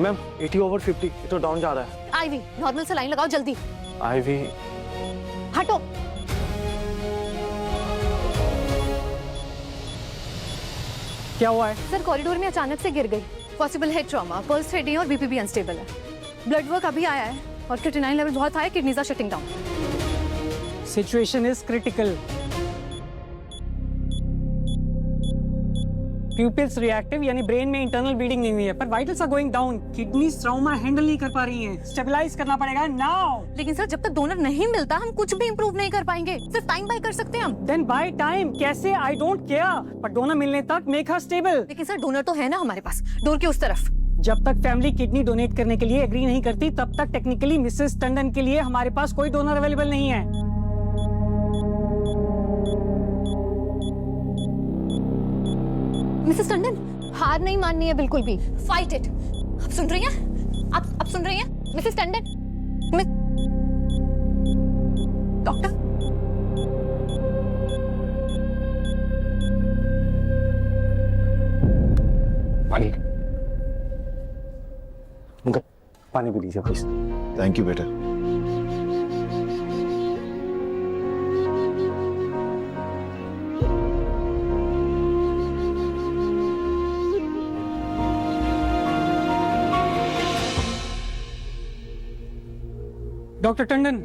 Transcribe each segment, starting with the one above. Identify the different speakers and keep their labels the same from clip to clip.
Speaker 1: Ma'am 80/50 ये तो down जा रहा है।
Speaker 2: आईवी नॉर्मल सलाइन लगाओ जल्दी।
Speaker 1: आईवी
Speaker 2: हटो।
Speaker 3: क्या हुआ है?
Speaker 2: सर कॉरिडोर में अचानक से गिर गई, possible head trauma, pulse rate नहीं और बीपी भी अनस्टेबल है। ब्लड वर्क अभी आया है और क्रिएटिनिन लेवल बहुत हाई है, kidneys are shutting down.
Speaker 3: Situation is critical. Pupils reactive यानी ब्रेन में इंटरनल ब्लीडिंग नहीं हुई है, पर vitals are going down. Kidneys trauma handle नहीं कर पा रही हैं। स्टेबलाइज करना पड़ेगा नाउ।
Speaker 2: लेकिन सर जब तक डोनर नहीं मिलता हम कुछ भी इंप्रूव नहीं कर पाएंगे, सिर्फ टाइम बाय कर सकते हैं हम।
Speaker 3: देन बाय टाइम कैसे? आई डोंट केयर, पर डोनर मिलने तक मेक हर स्टेबल।
Speaker 2: लेकिन सर डोनर तो है ना हमारे पास, डोर के उस तरफ।
Speaker 3: जब तक फैमिली किडनी डोनेट करने के लिए एग्री नहीं करती तब तक टेक्निकली मिसेस टंडन के लिए हमारे पास कोई डोनर अवेलेबल नहीं है।
Speaker 2: मिसेस टंडन हार नहीं माननी है बिल्कुल भी, फाइट इट। आप सुन रही हैं? आप सुन रही हैं मिसेस टंडन? डॉक्टर
Speaker 1: पानी अंकल, पानी पी लीजिए प्लीज।
Speaker 4: थैंक यू बेटा।
Speaker 3: डॉक्टर टंडन,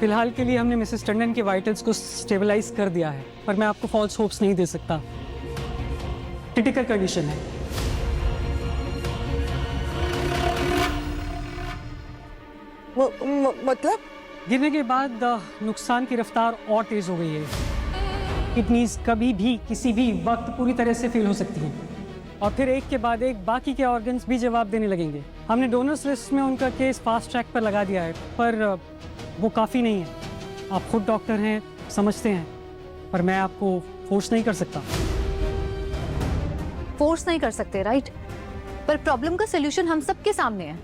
Speaker 3: फिलहाल के लिए हमने मिसेस टंडन के वाइटल्स को स्टेबलाइज कर दिया है, पर मैं आपको फॉल्स होप्स नहीं दे सकता। क्रिटिकल कंडीशन है।
Speaker 5: मतलब?
Speaker 3: गिरने के बाद नुकसान की रफ्तार और तेज हो गई है। किडनीज कभी भी किसी भी वक्त पूरी तरह से फेल हो सकती हैं और फिर एक के बाद एक बाकी के ऑर्गन्स भी जवाब देने लगेंगे। हमने डोनर्स लिस्ट में उनका केस फास्ट ट्रैक पर लगा दिया है, पर वो काफ़ी नहीं है। आप खुद डॉक्टर हैं, समझते हैं, पर मैं आपको फोर्स नहीं कर सकता।
Speaker 2: फोर्स नहीं कर सकते राइट, पर प्रॉब्लम का सोल्यूशन हम सबके सामने है।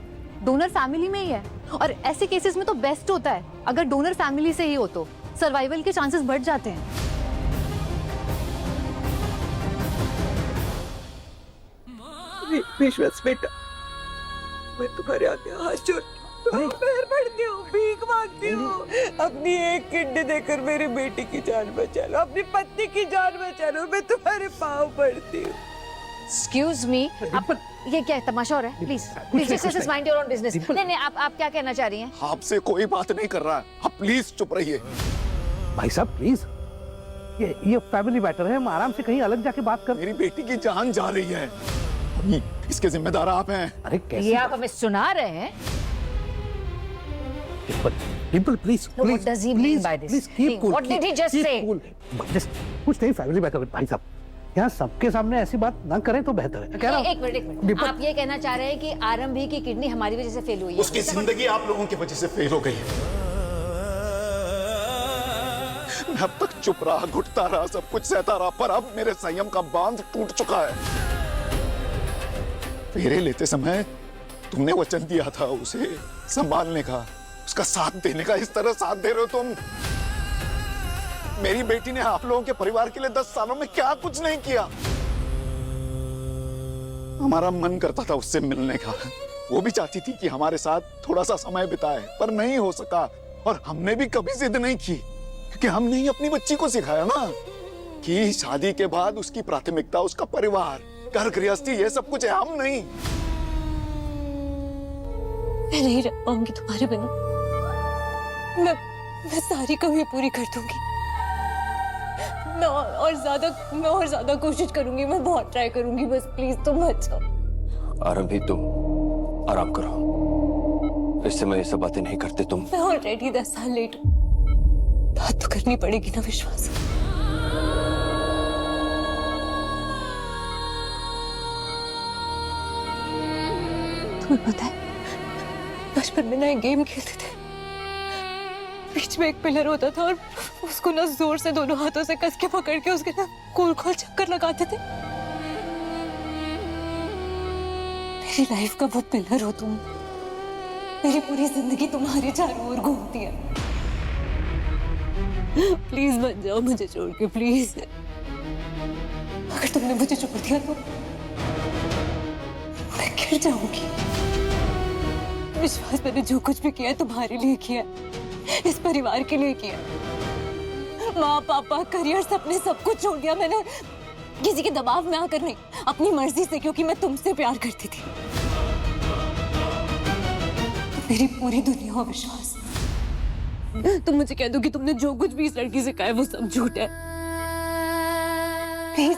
Speaker 2: डोनर फैमिली में ही है और ऐसे केसेस में तो बेस्ट होता है अगर डोनर फैमिली से ही हो, तो सर्वाइवल के चांसेस बढ़ जाते हैं।
Speaker 5: विश्वास बेटा, मैं तुम्हारे आगे हाथ जोड़ती हूँ, पैर पड़ती हूँ, भीख मांगती हूँ। अपनी एक किडनी देकर मेरी बेटी की जान बचा लो, अपनी पत्नी की जान बचा लो। मैं तुम्हारे पाँव पड़ती हूँ।
Speaker 2: एक्सक्यूज मी, आप ये क्या है, तमाशा हो रहा है? Please please just mind your own business. नहीं आप क्या कहना चाह रही हैं?
Speaker 4: आपसे कोई बात नहीं कर रहा है, आप प्लीज चुप रहिए।
Speaker 6: भाई साहब प्लीज, ये फैमिली मैटर है, हम आराम से कहीं अलग जाके बात कर।
Speaker 4: मेरी बेटी की जान जा रही है, इसके जिम्मेदार आप हैं।
Speaker 6: अरे कैसे?
Speaker 2: ये आप हमें सुना रहे हैं?
Speaker 6: Dimple please
Speaker 2: What does he mean by this?
Speaker 6: Please keep cool.
Speaker 2: What did he just say?
Speaker 6: कुछ नहीं, फैमिली मैटर भाई साहब, यहाँ सबके सामने ऐसी बात ना करें तो बेहतर है। कह रहा हूं।
Speaker 2: एक मिनट, आप ये कहना चाह रहे हैं कि आरंभी की किडनी हमारी वजह से फेल हुई है?
Speaker 4: उसकी जिंदगी आप लोगों की वजह से फेल हो गई है। मैं अब तक चुप रहा, घुटता रहा, सब कुछ सहता रहा, पर अब मेरे संयम का बांध टूट चुका है। फेरे लेते समय तुमने वचन दिया था उसे संभालने का, उसका साथ देने का, इस तरह साथ दे रहे हो तुम। मेरी बेटी ने आप लोगों के परिवार के लिए 10 सालों में क्या कुछ नहीं किया। हमारा मन करता था उससे मिलने का, वो भी चाहती थी कि हमारे साथ थोड़ा सा समय बिताए, पर नहीं हो सका। और हमने भी कभी जिद नहीं की, क्योंकि हमने ही अपनी बच्ची को सिखाया ना कि शादी के बाद उसकी प्राथमिकता उसका परिवार, घर गृहस्थी, ये सब कुछ है, हम नहीं।
Speaker 7: मैं नहीं रह पाऊंगी तुम्हारे बिना। मैं सारी कमी पूरी कर दूंगी। मैं और ज्यादा कोशिश करूंगी, मैं बहुत ट्राई करूंगी, बस प्लीज तुम मत जाओ।
Speaker 1: आरंभी तुम आराम करो, इस समय ये सब बातें नहीं करते तुम।
Speaker 7: मैं ऑलरेडी 10 साल लेट हूँ, बात तो करनी पड़ेगी ना विश्वास। तुम्हें पता है बचपन में ना एक गेम खेलते थे, बीच में एक पिलर होता था और उसको ना जोर से दोनों हाथों से कस के पकड़ के उसके ना गोल गोल चक्कर लगाते थे। मेरी लाइफ का वो पिलर हो तुम, मेरी पूरी जिंदगी तुम्हारे चारों ओर घूमती है। प्लीज मत जाओ मुझे छोड़ के, प्लीज। अगर तुमने मुझे छोड़ दिया तो गिर जाऊंगी। विश्वास, मैंने जो कुछ भी किया है तुम्हारे लिए किया है, इस परिवार के लिए किया है। माँ पापा, करियर, सपने सब कुछ छोड़ दिया मैंने, किसी के दबाव में आकर नहीं, अपनी मर्जी से, क्योंकि मैं तुमसे प्यार करती थी। मेरी पूरी दुनिया हो विश्वास। तुम मुझे कह दो कि तुमने जो कुछ भी इस लड़की से कहा है वो सब झूठ है। प्लीज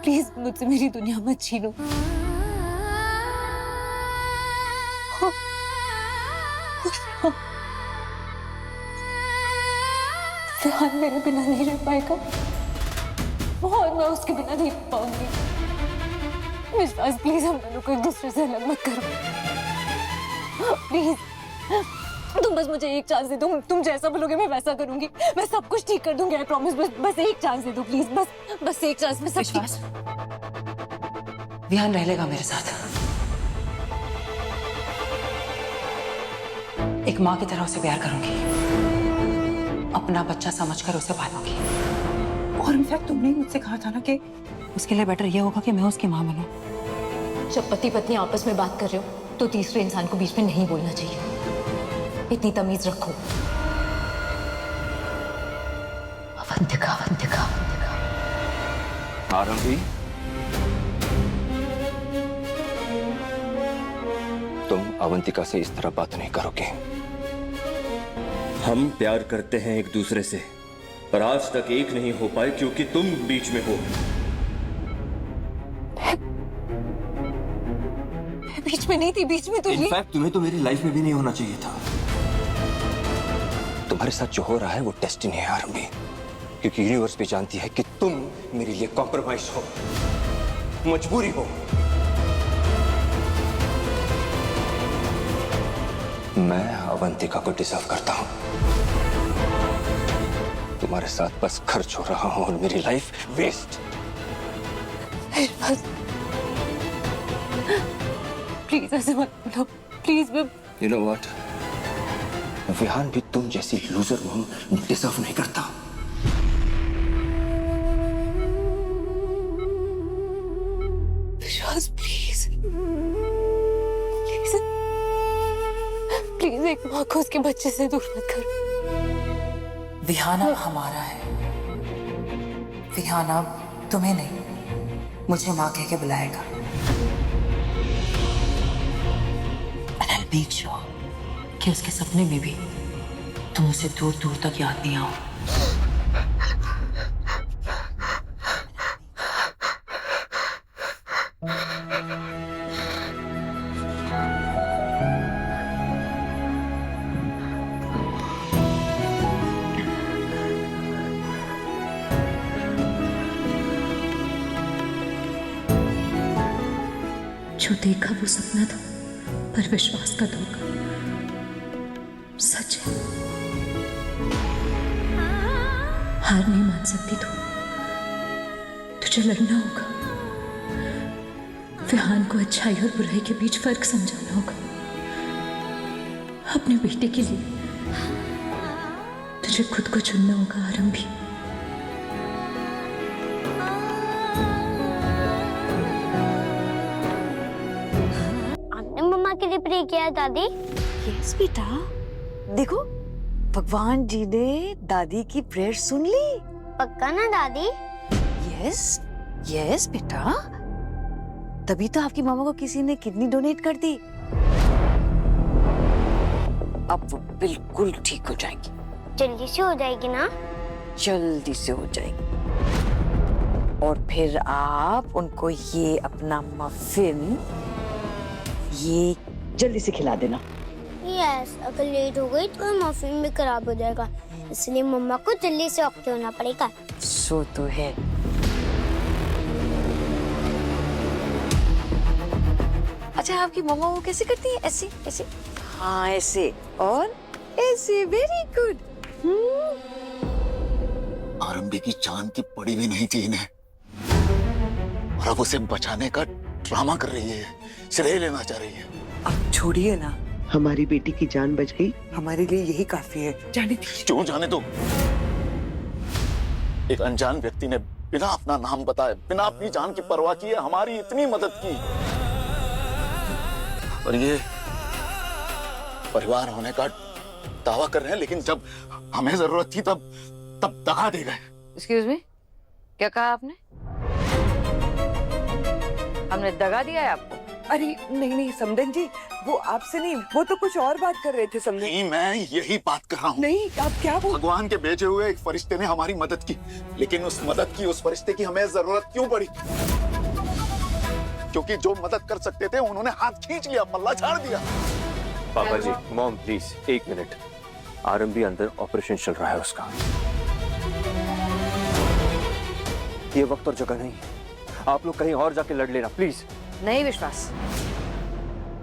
Speaker 7: प्लीज मुझसे मेरी दुनिया मत छीनो। फिलहाल मेरे बिना नहीं रह पाएगा और मैं उसके बिना नहीं रह पाऊंगी। विश्वास, प्लीज हम दोनों को एक दूसरे से अलग मत करो प्लीज। तुम बस मुझे एक चांस दे दो, तुम जैसा बोलोगे मैं वैसा करूंगी, मैं सब कुछ ठीक कर दूंगी, आई प्रॉमिस। बस एक चांस दे दो प्लीज, बस एक चांस में सब
Speaker 5: विश्वास, विहान रह लेगा मेरे साथ। एक माँ की तरह उसे प्यार करूंगी, अपना बच्चा समझकर उसे पालूंगी। और इनफैक्ट तुमने ही मुझसे कहा था ना कि उसके लिए बेटर ये होगा कि मैं उसकी माँ बनूं।
Speaker 7: जब पति पत्नी आपस में बात कर रहे हो तो तीसरे इंसान को बीच में नहीं बोलना चाहिए। इतनी तमीज रखो। अवंतिका, अवंतिका, अवंतिका।
Speaker 1: आरंभी, तुम अवंतिका से इस तरह बात नहीं करोगे।
Speaker 8: हम प्यार करते हैं एक दूसरे से, पर आज तक एक नहीं हो पाए क्योंकि तुम बीच में हो।
Speaker 7: मैं बीच में नहीं थी, बीच में तो ये।
Speaker 8: इनफैक्ट तुम्हें तो मेरी लाइफ में भी नहीं होना चाहिए था।
Speaker 1: तुम्हारे साथ जो हो रहा है वो डेस्टिनी है आरंभी, क्योंकि यूनिवर्स भी जानती है कि तुम मेरे लिए कॉम्प्रोमाइज हो, मजबूरी हो। मैं अवंतिका को डिजर्व करता हूं। तुम्हारे साथ बस खर्च हो रहा हूं और मेरी लाइफ वेस्ट।
Speaker 7: प्लीज ऐसे मत बोलो, प्लीज। मैं
Speaker 1: यू नो व्हाट, विहान भी तुम जैसी लूजर वुमन डिजर्व नहीं करता।
Speaker 7: विश्वास, प्लीज प्लीज प्लीज, एक माँ को उसके बच्चे से दूर मत करो।
Speaker 5: विहाना हमारा है। विहाना तुम्हें नहीं, मुझे माँ कह के बुलाएगा। And I'll make sure कि उसके सपने में भी तुम उसे दूर दूर तक याद नहीं आओ।
Speaker 7: जो देखा वो सपना था, पर विश्वास का धोखा सच है। हार नहीं मान सकती तुझे लड़ना होगा। विहान को अच्छाई और बुराई के बीच फर्क समझाना होगा। अपने बेटे के लिए तुझे खुद को चुनना होगा आरंभी।
Speaker 9: आपने मम्मा के लिए प्रे किया दादी?
Speaker 10: यस बेटा, देखो भगवान जी ने दादी की प्रेयर सुन ली।
Speaker 9: पक्का ना दादी?
Speaker 10: यस यस बेटा, तभी तो आपकी मामा को किसी ने किडनी डोनेट कर दी। अब वो बिल्कुल ठीक हो जाएंगी।
Speaker 9: जल्दी से हो जाएगी ना?
Speaker 10: जल्दी से हो जाएगी। और फिर आप उनको ये अपना मफिन ये जल्दी से खिला देना।
Speaker 9: यस, अगर लेट हो गई तो मफिन भी खराब हो जाएगा, इसलिए मम्मा को जल्दी से ऑफ होना पड़ेगा।
Speaker 10: सो तो है। अच्छा, आपकी मम्मा वो कैसे करती है? ऐसे ऐसे, हाँ ऐसे और ऐसे। Very good.
Speaker 4: आरंभी की जान की पड़ी भी नहीं थी इन्हें, और अब उसे बचाने का ड्रामा कर रही है, श्रेय लेना चाह रही है।
Speaker 10: अब छोड़िए ना,
Speaker 5: हमारी बेटी की जान बच गई, हमारे लिए यही काफी है। जाने दीजिए।
Speaker 4: क्यों जाने दो? एक अनजान व्यक्ति ने बिना अपना नाम बताए, बिना अपनी जान की परवाह किए हमारी इतनी मदद की। और ये परिवार होने का दावा कर रहे हैं, लेकिन जब हमें जरूरत थी तब दगा दे गए।
Speaker 10: एक्सक्यूज मी, क्या कहा आपने? हमने दगा दिया है आपको?
Speaker 5: अरे नहीं नहीं समधन जी, वो आपसे नहीं, वो तो कुछ और बात कर रहे थे समधन।
Speaker 4: नहीं, मैं यही बात कर रहा हूँ।
Speaker 5: नहीं, आप क्या बोल?
Speaker 4: भगवान के भेजे हुए एक फरिश्ते ने हमारी मदद की, लेकिन उस मदद की, उस फरिश्ते की हमें जरूरत क्यों पड़ी? क्योंकि जो मदद कर सकते थे उन्होंने हाथ खींच लिया, पल्ला झाड़ दिया।
Speaker 1: पापा जी, मॉम प्लीज 1 मिनट। आरंभी अंदर ऑपरेशन चल रहा है उसका। ये वक्त और जगह नहीं, आप लोग कहीं और जाके लड़ लेना प्लीज।
Speaker 10: नहीं विश्वास,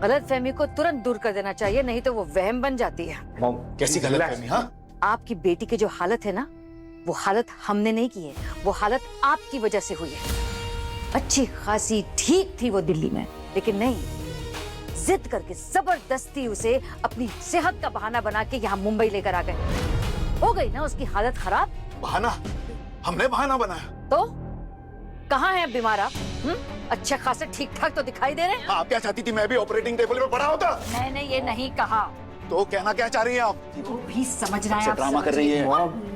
Speaker 10: गलत फहमी को तुरंत दूर कर देना चाहिए, नहीं तो वो वहम बन जाती है।
Speaker 1: मॉम
Speaker 4: कैसी गलतफहमी? हाँ,
Speaker 10: आपकी बेटी की जो हालत है ना, वो हालत हमने नहीं की है, वो हालत आपकी वजह से हुई है। अच्छी खासी ठीक थी वो दिल्ली में, लेकिन नहीं, जिद करके जबरदस्ती उसे अपनी सेहत का बहाना बना के यहाँ मुंबई लेकर आ गए। हो गई ना उसकी हालत खराब।
Speaker 4: बहाना? हमने बहाना बनाया?
Speaker 10: तो कहाँ है अब बीमार आप? अच्छे खासे ठीक ठाक तो दिखाई दे रहे हैं।
Speaker 4: आप क्या चाहती थी, मैं भी ऑपरेटिंग टेबल पे पड़ा होता?
Speaker 10: मैंने ये नहीं कहा।
Speaker 4: तो कहना क्या चाह रही हैं आप?
Speaker 10: वो भी समझ रहा है,
Speaker 4: ड्रामा कर रही है।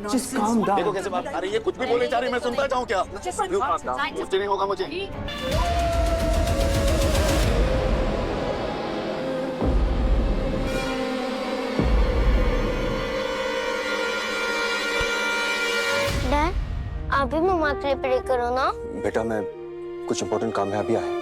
Speaker 3: Just calm down.
Speaker 4: देखो कैसे बात आ रही है, कुछ भी बोले जा रही है, मैं सुनता जाऊं क्या? कुछ नहीं होगा मुझे।
Speaker 9: डैड, आप भी मम्मा के लिए प्रे करो ना।
Speaker 1: बेटा, मैं कुछ इंपॉर्टेंट काम में अभी आया।